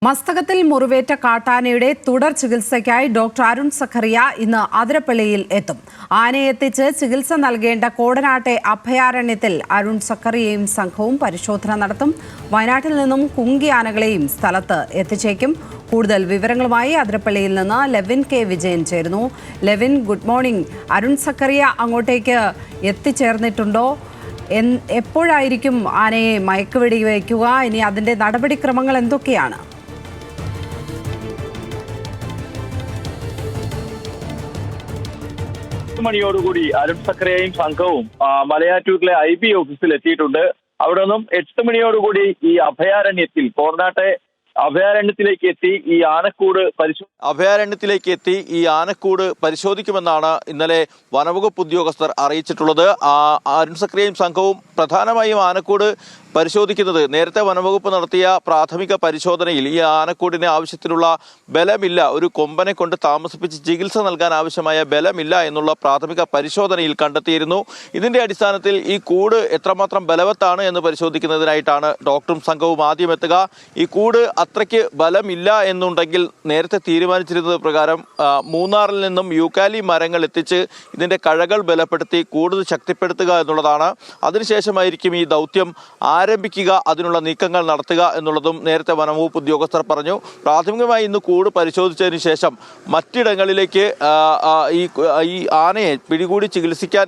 മസ്തകത്തിൽ മുറിവേറ്റ കാട്ടാനയുടെ തുടർ ചികിത്സയ്ക്കായി ഡോക്ടർ അരുൺ സഖറിയ ഇന്ന് അതിരപ്പള്ളിയിൽ എത്തും. ആനയെ എത്തിച്ച് ചികിത്സ നൽകേണ്ട കോടനാട്ടെ അഭയാരണ്യത്തിൽ അരുൺ സഖറിയയും സംഘവും പരിശോധന നടത്തും. വയനാട്ടിൽ നിന്നും കുങ്കി ആനകളെയും സ്ഥലത്ത് എത്തിച്ചേക്കും. കൂടുതൽ വിവരങ്ങളുമായി അതിരപ്പള്ളിയിൽ നിന്ന് ലെവിൻ കെ വിജയൻ ചേരുന്നു. Levin, good morning. Arun Zacharia അങ്ങോട്ടേക്ക് എത്തിച്ചേർന്നിട്ടുണ്ടോ? എപ്പോഴായിരിക്കും ആനയെ മയക്കുവെടി വയ്ക്കുക? ഇനി അതിന്റെ നടപടിക്രമങ്ങൾ എന്തൊക്കെയാണ്? മണിയോടുകൂടി അരുൺ സഖറിയയും സംഘവും മലയാറ്റൂരിലെ IB ഓഫീസിൽ എത്തിയിട്ടുണ്ട്. അവിടെ നിന്നും 8 മണിയോടുകൂടി ഈ അഭയാരണ്യത്തിൽ കോർണാട്ടെ അഭയാരണ്യത്തിലേക്ക് എത്തി ഈ ആനക്കൂട് പരിശോധിക്കുമെന്നാണ് ഇന്നലെ വനവകുപ്പ് ഉദ്യോഗസ്ഥർ അറിയിച്ചിട്ടുള്ളത്. അരുൺ സഖറിയയും സംഘവും പ്രധാനമായും ആനക്കൂട് പരിശോധിക്കുന്നത് നേരത്തെ വനവകുപ്പ് നടത്തിയ പ്രാഥമിക പരിശോധനയിൽ ഈ ആനക്കൂടിന് ആവശ്യത്തിനുള്ള ബലമില്ല, ഒരു കൊമ്പനെ കൊണ്ട് താമസിപ്പിച്ച് ചികിത്സ നൽകാൻ ആവശ്യമായ ബലമില്ല എന്നുള്ള പ്രാഥമിക പരിശോധനയിൽ കണ്ടെത്തിയിരുന്നു. ഇതിന്റെ അടിസ്ഥാനത്തിൽ ഈ കൂട് എത്രമാത്രം ബലവത്താണ് എന്ന് പരിശോധിക്കുന്നതിനായിട്ടാണ് ഡോക്ടറും സംഘവും ആദ്യം എത്തുക. ഈ കൂട് അത്രയ്ക്ക് ബലമില്ല എന്നുണ്ടെങ്കിൽ നേരത്തെ തീരുമാനിച്ചിരുന്നത് പ്രകാരം മൂന്നാറിൽ നിന്നും യൂക്കാലി മരങ്ങൾ എത്തിച്ച് ഇതിന്റെ കഴകൾ ബലപ്പെടുത്തി കൂടുതൽ ശക്തിപ്പെടുത്തുക എന്നുള്ളതാണ്. അതിനുശേഷമായിരിക്കും ഈ ദൗത്യം ആരംഭിക്കുക, അതിനുള്ള നീക്കങ്ങൾ നടത്തുക എന്നുള്ളതും നേരത്തെ വനംവകുപ്പ് ഉദ്യോഗസ്ഥർ പറഞ്ഞു. പ്രാഥമികമായി ഇന്ന് കൂട് പരിശോധിച്ചതിന് ശേഷം മറ്റിടങ്ങളിലേക്ക് ഈ ആനയെ പിടികൂടി ചികിത്സിക്കാൻ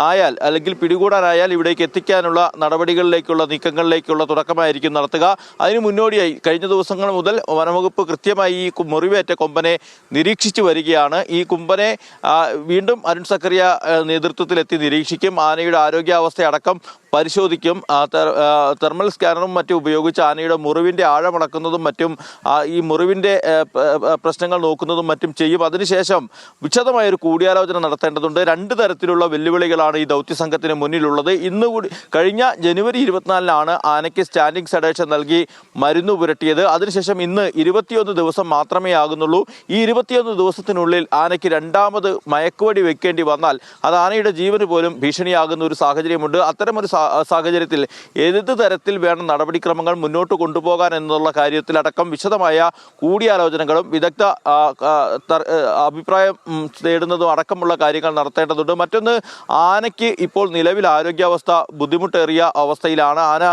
ആയാൽ അല്ലെങ്കിൽ പിടികൂടാനായാൽ ഇവിടേക്ക് എത്തിക്കാനുള്ള നടപടികളിലേക്കുള്ള നീക്കങ്ങളിലേക്കുള്ള തുടക്കമായിരിക്കും നടത്തുക. അതിന് മുന്നോടിയായി കഴിഞ്ഞ ദിവസങ്ങൾ മുതൽ വനംവകുപ്പ് കൃത്യമായി ഈ മുറിവേറ്റ കൊമ്പനെ നിരീക്ഷിച്ചു വരികയാണ്. ഈ കൊമ്പനെ വീണ്ടും അരുൺ സഖറിയ നേതൃത്വത്തിലെത്തി നിരീക്ഷിക്കും. ആനയുടെ ആരോഗ്യാവസ്ഥയടക്കം പരിശോധിക്കും. തെർമൽ സ്കാനറും മറ്റും ഉപയോഗിച്ച് ആനയുടെ മുറിവിൻ്റെ ആഴമളക്കുന്നതും മറ്റും ഈ മുറിവിൻ്റെ പ്രശ്നങ്ങൾ നോക്കുന്നതും മറ്റും ചെയ്യും. അതിനുശേഷം വിശദമായൊരു കൂടിയാലോചന നടത്തേണ്ടതുണ്ട്. 2 തരത്തിലുള്ള വെല്ലുവിളികളാണ് ഈ ദൗത്യസംഘത്തിന് മുന്നിലുള്ളത്. കഴിഞ്ഞ ജനുവരി 24-നാണ് ആനയ്ക്ക് സ്റ്റാൻഡിംഗ് സെഡേഷൻ നൽകി മരുന്ന് പുരട്ടിയത്. അതിനുശേഷം ഇന്ന് 21 ദിവസം മാത്രമേ ആകുന്നുള്ളൂ. ഈ 21 ദിവസത്തിനുള്ളിൽ ആനയ്ക്ക് രണ്ടാമത് മയക്കുവെടി വെക്കേണ്ടി വന്നാൽ അത് ആനയുടെ ജീവന് പോലും ഭീഷണിയാകുന്ന ഒരു സാഹചര്യമുണ്ട്. അത്തരമൊരു സാഹചര്യത്തിൽ ഏത് തരത്തിൽ വേണം നടപടിക്രമങ്ങൾ മുന്നോട്ട് കൊണ്ടുപോകാൻ എന്നുള്ള കാര്യത്തിലടക്കം വിശദമായ കൂടിയാലോചനകളും വിദഗ്ധ അഭിപ്രായം തേടുന്നതും അടക്കമുള്ള കാര്യങ്ങൾ നടത്തേണ്ടതുണ്ട്. മറ്റൊന്ന്, ആനയ്ക്ക് ഇപ്പോൾ നിലവിൽ ആരോഗ്യാവസ്ഥ ബുദ്ധിമുട്ടേറിയ അവസ്ഥയിലാണ്. ആന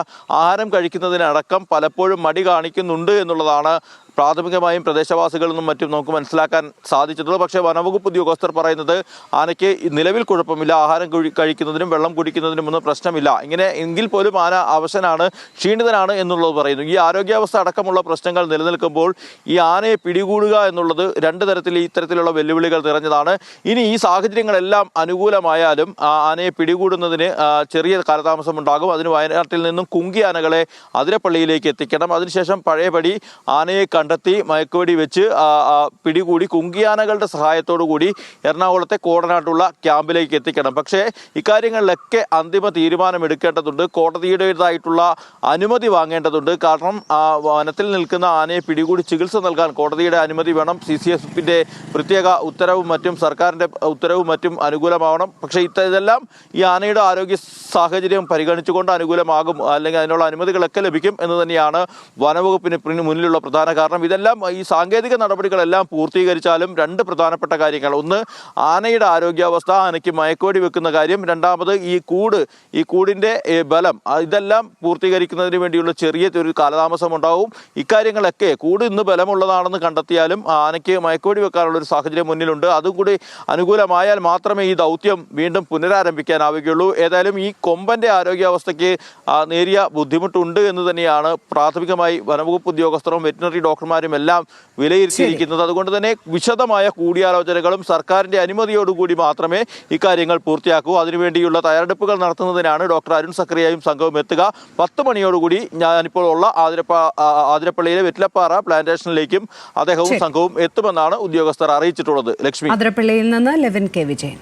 ആഹാരം കഴിക്കുന്നതിനടക്കം പലപ്പോഴും മടി കാണിക്കുന്നുണ്ട് എന്നുള്ളതാണ് പ്രാഥമികമായും പ്രദേശവാസികളിൽ നിന്നും മറ്റും നമുക്ക് മനസ്സിലാക്കാൻ സാധിച്ചിട്ടുള്ളത്. പക്ഷേ വനവകുപ്പ് ഉദ്യോഗസ്ഥർ പറയുന്നത് ആനയ്ക്ക് നിലവിൽ കുഴപ്പമില്ല, ആഹാരം കഴിക്കുന്നതിനും വെള്ളം കുടിക്കുന്നതിനും ഒന്നും പ്രശ്നമില്ല. ഇങ്ങനെ എങ്കിൽ പോലും ആന അവശനാണ്, ക്ഷീണിതനാണ് എന്നുള്ളത് പറയുന്നു. ഈ ആരോഗ്യാവസ്ഥ അടക്കമുള്ള പ്രശ്നങ്ങൾ നിലനിൽക്കുമ്പോൾ ഈ ആനയെ പിടികൂടുക എന്നുള്ളത് 2 തരത്തിൽ ഇത്തരത്തിലുള്ള വെല്ലുവിളികൾ നിറഞ്ഞതാണ്. ഇനി ഈ സാഹചര്യങ്ങളെല്ലാം അനുകൂലമായാലും ആനയെ പിടികൂടുന്നതിന് ചെറിയ കാലതാമസമുണ്ടാകും. അതിന് വയനാട്ടിൽ നിന്നും കുങ്കി ആനകളെ അതിരപ്പള്ളിയിലേക്ക് എത്തിക്കണം. അതിനുശേഷം പഴയപടി ആനയെ കണ്ടെത്തി മയക്കുവെടി വെച്ച് പിടികൂടി കുങ്കിയാനകളുടെ സഹായത്തോടു കൂടി എറണാകുളത്തെ കോടനാട്ടുള്ള ക്യാമ്പിലേക്ക് എത്തിക്കണം. പക്ഷേ ഇക്കാര്യങ്ങളിലൊക്കെ അന്തിമ തീരുമാനമെടുക്കേണ്ടതുണ്ട്. കോടതിയുടേതായിട്ടുള്ള അനുമതി വാങ്ങേണ്ടതുണ്ട്. കാരണം വനത്തിൽ നിൽക്കുന്ന ആനയെ പിടികൂടി ചികിത്സ നൽകാൻ കോടതിയുടെ അനുമതി വേണം. CCFന്റെ പ്രത്യേക ഉത്തരവും മറ്റും സർക്കാരിൻ്റെ ഉത്തരവും മറ്റും അനുകൂലമാവണം. പക്ഷേ ഇതെല്ലാം ഈ ആനയുടെ ആരോഗ്യ സാഹചര്യം പരിഗണിച്ചുകൊണ്ട് അനുകൂലമാകും, അല്ലെങ്കിൽ അതിനുള്ള അനുമതികളൊക്കെ ലഭിക്കും എന്ന് തന്നെയാണ് വനവകുപ്പിന് മുന്നിലുള്ള പ്രധാന കാരണം. ഇതെല്ലാം ഈ സാങ്കേതിക നടപടികളെല്ലാം പൂർത്തീകരിച്ചാലും 2 പ്രധാനപ്പെട്ട കാര്യങ്ങൾ: ഒന്ന്, ആനയുടെ ആരോഗ്യാവസ്ഥ, ആനയ്ക്ക് മയക്കുവെടി വെക്കുന്ന കാര്യം; രണ്ടാമത് ഈ കൂടിൻ്റെ ബലം. ഇതെല്ലാം പൂർത്തീകരിക്കുന്നതിന് വേണ്ടിയുള്ള ചെറിയൊരു കാലതാമസം ഉണ്ടാവും. ഇക്കാര്യങ്ങളൊക്കെ കൂട് ഇന്ന് ബലമുള്ളതാണെന്ന് കണ്ടെത്തിയാലും ആനയ്ക്ക് മയക്കുവെടി വെക്കാനുള്ള ഒരു സാഹചര്യം മുന്നിലുണ്ട്. അതും കൂടി അനുകൂലമായാൽ മാത്രമേ ഈ ദൗത്യം വീണ്ടും പുനരാരംഭിക്കാനാവുകയുള്ളൂ. ഏതായാലും ഈ കൊമ്പൻ്റെ ആരോഗ്യാവസ്ഥയ്ക്ക് നേരിയ ബുദ്ധിമുട്ടുണ്ട് എന്ന് തന്നെയാണ് പ്രാഥമികമായി വനവകുപ്പ് ഉദ്യോഗസ്ഥരും വെറ്റിനറി ഡോക്ടർമാരും എല്ലാം വിലയിരുത്തിയിരിക്കുന്നത്. അതുകൊണ്ട് തന്നെ വിശദമായ കൂടിയാലോചനകളും സർക്കാരിന്റെ അനുമതിയോടുകൂടി മാത്രമേ ഇക്കാര്യങ്ങൾ പൂർത്തിയാക്കൂ. അതിനുവേണ്ടിയുള്ള തയ്യാറെടുപ്പുകൾ നടത്തുന്നതിനാണ് ഡോക്ടർ അരുൺ സഖറിയയും സംഘവും എത്തുക. 10 മണിയോടുകൂടി ഞാനിപ്പോൾ ഉള്ള ആതിരപ്പള്ളിയിലെ വെറ്റിലപ്പാറ പ്ലാന്റേഷനിലേക്കും അദ്ദേഹവും സംഘവും എത്തുമെന്നാണ് ഉദ്യോഗസ്ഥർ അറിയിച്ചിട്ടുള്ളത്. ലക്ഷ്മി, ആതിരപ്പള്ളിയിൽ നിന്ന് ലെവിൻ കെ വിജയൻ.